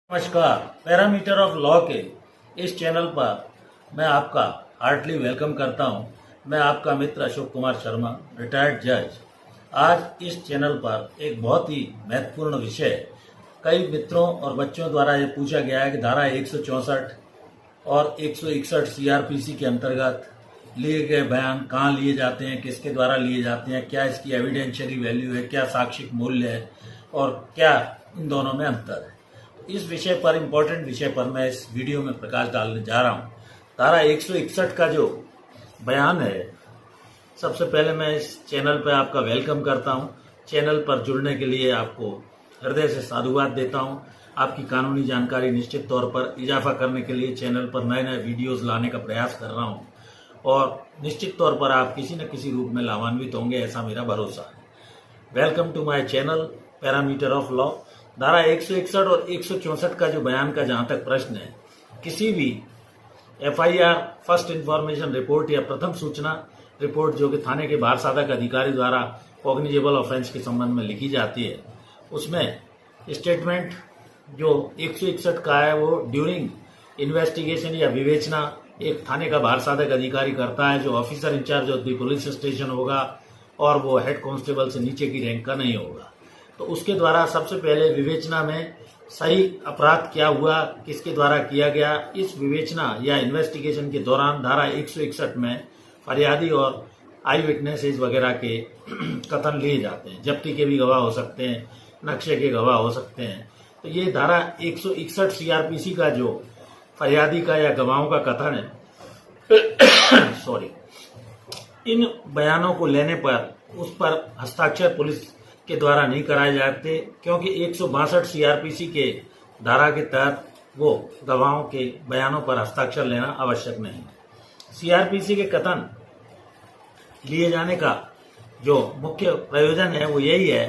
नमस्कार। Parameter of law के इस चैनल पर मैं आपका हार्टली वेलकम करता हूं। मैं आपका मित्र अशोक कुमार शर्मा, रिटायर्ड जज। आज इस चैनल पर एक बहुत ही महत्वपूर्ण विषय कई मित्रों और बच्चों द्वारा ये पूछा गया है कि धारा 164 और 161 सीआरपीसी के अंतर्गत लिए गए बयान कहाँ लिए जाते हैं, किसके द्वारा लिए जाते हैं, क्या इसकी एविडेंशियरी वैल्यू है, क्या साक्षिक मूल्य है और क्या इन दोनों में अंतर है। इस विषय पर, इम्पोर्टेंट विषय पर मैं इस वीडियो में प्रकाश डालने जा रहा हूँ। धारा 161 का जो बयान है, सबसे पहले मैं इस चैनल पर आपका वेलकम करता हूँ। चैनल पर जुड़ने के लिए आपको हृदय से साधुवाद देता हूँ। आपकी कानूनी जानकारी निश्चित तौर पर इजाफा करने के लिए चैनल पर नए नए वीडियोस लाने का प्रयास कर रहा हूँ और निश्चित तौर पर आप किसी न किसी रूप में लाभान्वित होंगे, ऐसा मेरा भरोसा है। Welcome to my channel parameter of law. धारा 161 और 164 का जो बयान का जहां तक प्रश्न है, किसी भी एफआईआर, फर्स्ट इंफॉर्मेशन रिपोर्ट या प्रथम सूचना रिपोर्ट जो कि थाने के बार साधक अधिकारी द्वारा कॉग्निजेबल ऑफेंस के संबंध में लिखी जाती है, उसमें स्टेटमेंट जो 161 का है वो ड्यूरिंग इन्वेस्टिगेशन या विवेचना एक थाने का बार साधक अधिकारी करता है, जो officer in charge of the police station होगा और वो हेड कांस्टेबल से नीचे की रैंक का नहीं होगा। तो उसके द्वारा सबसे पहले विवेचना में सही अपराध क्या हुआ, किसके द्वारा किया गया, इस विवेचना या इन्वेस्टिगेशन के दौरान धारा 161 में फरियादी और आई विटनेसेस वगैरह के कथन लिए जाते हैं। जब्ती के भी गवाह हो सकते हैं, नक्शे के गवाह हो सकते हैं। तो ये धारा 161 सीआरपीसी का जो फरियादी का या गवाहों का कथन है सॉरी, इन बयानों को लेने पर उस पर हस्ताक्षर पुलिस के द्वारा नहीं कराए जाते, क्योंकि 162 सीआरपीसी के धारा के तहत वो गवाहों के बयानों पर हस्ताक्षर लेना आवश्यक नहीं। सीआरपीसी के कथन लिए जाने का जो मुख्य प्रयोजन है वो यही है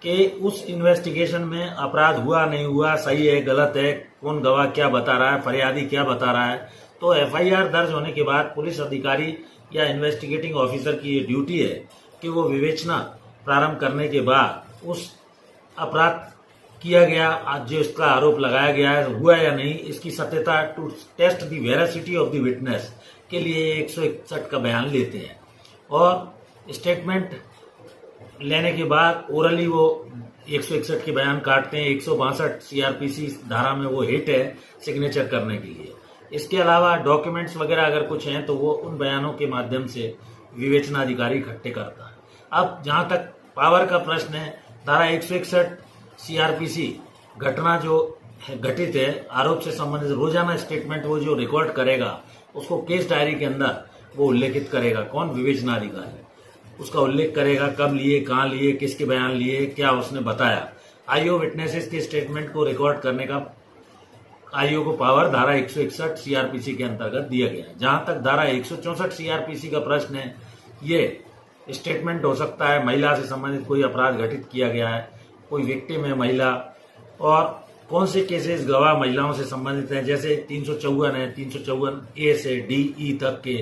कि उस इन्वेस्टिगेशन में अपराध हुआ नहीं हुआ, सही है गलत है, कौन गवाह क्या बता रहा है, फरियादी क्या बता रहा है। तो एफआईआर दर्ज होने के बाद पुलिस अधिकारी या इन्वेस्टिगेटिंग ऑफिसर की ये ड्यूटी है कि वो विवेचना प्रारंभ करने के बाद उस अपराध किया गया, जो इसका आरोप लगाया गया है, हुआ या नहीं, इसकी सत्यता to test the veracity of the witness के लिए 161 का बयान लेते हैं और स्टेटमेंट लेने के बाद ओरली वो 161 के बयान काटते हैं। 162 सीआरपीसी धारा में वो हिट है सिग्नेचर करने के लिए। इसके अलावा डॉक्यूमेंट्स वगैरह अगर कुछ हैं तो वो उन बयानों के माध्यम से विवेचना अधिकारी इकट्ठे करता है। अब जहां तक पावर का प्रश्न है, धारा 161 सीआरपीसी घटना जो घटित है, आरोप से संबंधित रोजाना स्टेटमेंट वो जो रिकॉर्ड करेगा, उसको केस डायरी के अंदर वो उल्लेखित करेगा। कौन? विवेचना अधिकारी उसका उल्लेख करेगा, कब लिए, कहाँ लिए, किसके बयान लिए, क्या उसने बताया। आईओ विटनेसेस के स्टेटमेंट को रिकॉर्ड करने का आईओ को पावर धारा 161 सीआरपीसी के अंतर्गत दिया गया है। जहां तक धारा 164 सीआरपीसी का प्रश्न है, ये स्टेटमेंट हो सकता है महिला से संबंधित कोई अपराध घटित किया गया है, कोई विक्टिम है महिला, और कौन से केसेस गवाह महिलाओं से संबंधित हैं, जैसे 354 है, 354 ए से डी ई तक के,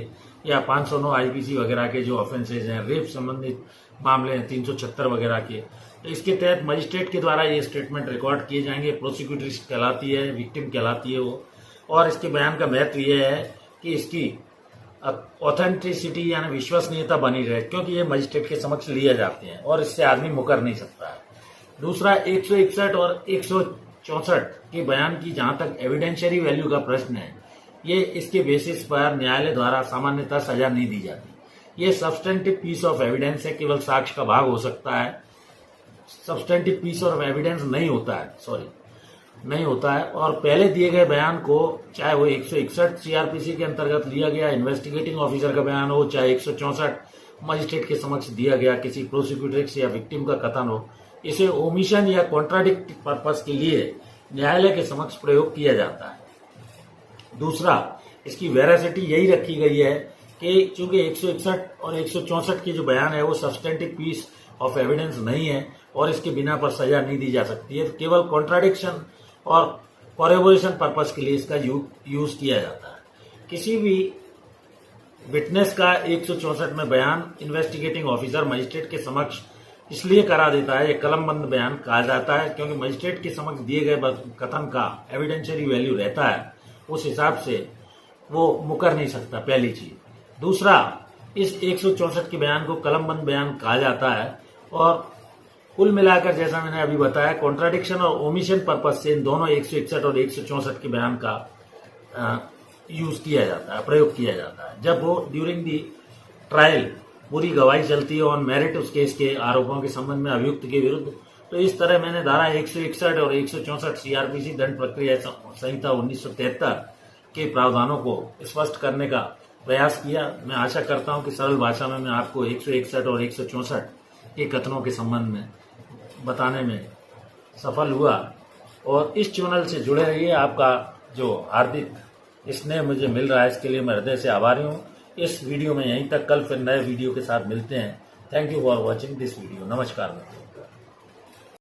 या 509 आईपीसी वगैरह के जो ऑफेंसेज हैं, रेप संबंधित मामले हैं 376 वगैरह के। तो इसके तहत मजिस्ट्रेट के द्वारा ये स्टेटमेंट रिकॉर्ड किए जाएंगे। प्रोसिक्यूटर कहलाती है, विक्टिम कहलाती है वो। और इसके बयान का महत्व ये है कि इसकी ऑथेंटिसिटी यानी विश्वसनीयता बनी रहे, क्योंकि ये मजिस्ट्रेट के समक्ष लिए जाते हैं और इससे आदमी मुकर नहीं सकता है। दूसरा, 161 और 164 के बयान की जहां तक एविडेंशियरी वैल्यू का प्रश्न है, ये इसके बेसिस पर न्यायालय द्वारा सामान्यतः सजा नहीं दी जाती। ये सब्सटेंटिव पीस ऑफ एविडेंस है, केवल साक्ष्य का भाग हो सकता है। सब्सटेंटिव पीस ऑफ एविडेंस नहीं होता है, नहीं होता है। और पहले दिए गए बयान को, चाहे वो 161 सीआरपीसी के अंतर्गत लिया गया इन्वेस्टिगेटिंग ऑफिसर का बयान हो, चाहे 164 मजिस्ट्रेट के समक्ष दिया गया किसी प्रोसिक्यूटर या विक्टिम का कथन हो, इसे ओमिशन या कॉन्ट्राडिक्ट पर्पस के लिए न्यायालय के समक्ष प्रयोग किया जाता है। दूसरा, इसकी वेरासिटी यही रखी गई है कि चूंकि 161 और 164 के जो बयान है वो सब्सटेंटिव पीस ऑफ एविडेंस नहीं है और इसके बिना पर सजा नहीं दी जा सकती है, केवल कॉन्ट्राडिक्शन और कॉरेबोरेशन पर्पस के लिए इसका यूज किया जाता है। किसी भी विटनेस का 164 में बयान इन्वेस्टिगेटिंग ऑफिसर मजिस्ट्रेट के समक्ष इसलिए करा देता है, ये कलमबंद बयान कहा जाता है, क्योंकि मजिस्ट्रेट के समक्ष दिए गए कथन का एविडेंशियरी वैल्यू रहता है, उस हिसाब से वो मुकर नहीं सकता, पहली चीज। दूसरा, इस 164 के बयान को कलमबंद बयान कहा जाता है और कुल मिलाकर जैसा मैंने अभी बताया, कॉन्ट्राडिक्शन और ओमिशन पर्पज से इन दोनों 161 और 164 के बयान का यूज किया जाता है, प्रयोग किया जाता है। जब वो ड्यूरिंग दी ट्रायल पूरी गवाही चलती है ऑन मेरिट उस केस के आरोपों के संबंध में अभियुक्त के विरुद्ध, तो इस तरह मैंने धारा 161 और 164 सीआरपीसी दंड प्रक्रिया संहिता 1973 के प्रावधानों को स्पष्ट करने का प्रयास किया। मैं आशा करता हूं कि सरल भाषा में मैं आपको 161 और 164 के कथनों के संबंध में बताने में सफल हुआ। और इस चैनल से जुड़े रहिए। आपका जो हार्दिक स्नेह मुझे मिल रहा है, इसके लिए मैं हृदय से आभारी हूँ। इस वीडियो में यहीं तक, कल फिर नए वीडियो के साथ मिलते हैं। Thank you for watching this video. नमस्कार।